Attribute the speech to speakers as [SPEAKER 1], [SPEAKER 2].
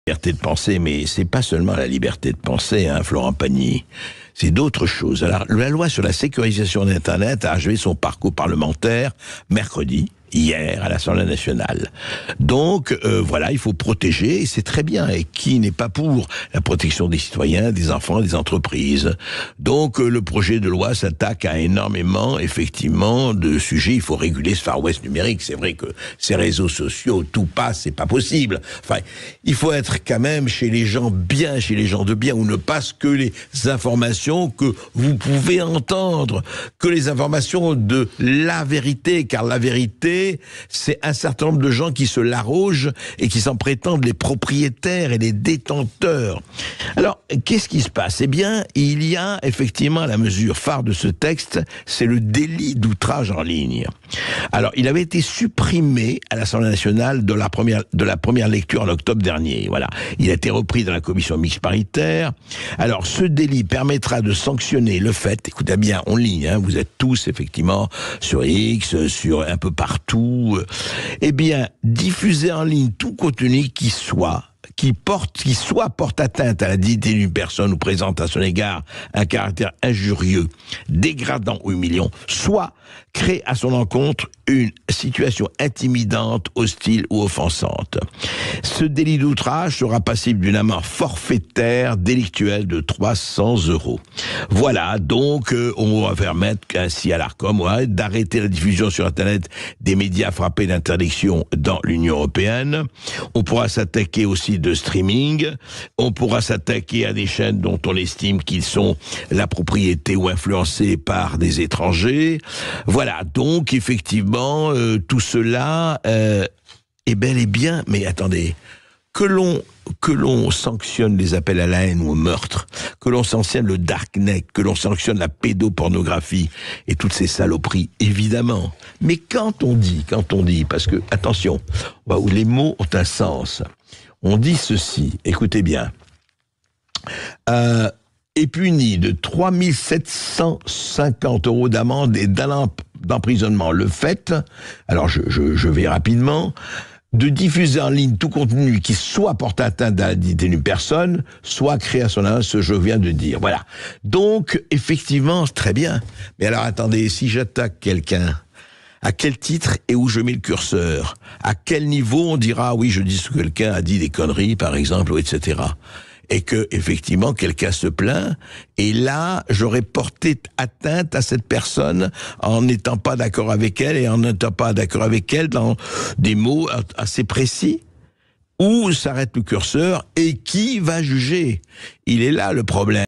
[SPEAKER 1] Liberté de penser, mais c'est pas seulement la liberté de penser, hein, Florent Pagny. C'est d'autres choses. Alors, la loi sur la sécurisation d'Internet a achevé son parcours parlementaire mercredi, hier, à l'Assemblée nationale. Donc, voilà, il faut protéger, et c'est très bien. Et qui n'est pas pour la protection des citoyens, des enfants, des entreprises? Donc, le projet de loi s'attaque à énormément, effectivement, de sujets. Il faut réguler ce Far West numérique. C'est vrai que ces réseaux sociaux, tout passe, c'est pas possible. Enfin, il faut être quand même chez les gens bien, chez les gens de bien, où ne passent que les informations que vous pouvez entendre, que les informations de la vérité, car la vérité, c'est un certain nombre de gens qui se l'arrogent et qui s'en prétendent les propriétaires et les détenteurs. Alors, qu'est-ce qui se passe? Eh bien, il y a effectivement la mesure phare de ce texte, c'est le délit d'outrage en ligne. Alors, il avait été supprimé à l'Assemblée nationale de la première lecture en octobre dernier. Voilà. Il a été repris dans la commission mixte paritaire. Alors, ce délit permettra de sanctionner le fait, écoutez bien, en ligne, hein, vous êtes tous effectivement sur X, sur un peu partout, eh bien, diffuser en ligne tout contenu qui soit porte atteinte à la dignité d'une personne ou présente à son égard un caractère injurieux, dégradant ou humiliant, soit crée à son encontre une situation intimidante, hostile ou offensante. Ce délit d'outrage sera passible d'une amende forfaitaire délictuelle de 300 €. Voilà, donc on va permettre ainsi à l'Arcom d'arrêter la diffusion sur Internet des médias frappés d'interdiction dans l'Union européenne. On pourra s'attaquer aussi de streaming, on pourra s'attaquer à des chaînes dont on estime qu'ils sont la propriété ou influencés par des étrangers. Voilà, donc effectivement, tout cela est bel et bien, mais attendez, que l'on sanctionne les appels à la haine ou au meurtre, que l'on sanctionne le darknet, que l'on sanctionne la pédopornographie et toutes ces saloperies, évidemment. Mais quand on dit, parce que, attention, les mots ont un sens. On dit ceci, écoutez bien, est puni de 3 750 € d'amende et d'un an d'emprisonnement. Le fait, alors je vais rapidement, de diffuser en ligne tout contenu qui soit porte atteinte à la dignité d'une personne, soit créé à son âge, ce que je viens de dire. Voilà. Donc, effectivement, c'est très bien. Mais alors, attendez, si j'attaque quelqu'un, à quel titre et où je mets le curseur? À quel niveau on dira, oui, je dis que quelqu'un a dit des conneries, par exemple, ou etc. Et que, effectivement, quelqu'un se plaint, et là, j'aurais porté atteinte à cette personne en n'étant pas d'accord avec elle, et en n'étant pas d'accord avec elle dans des mots assez précis. Où s'arrête le curseur, et qui va juger? Il est là le problème.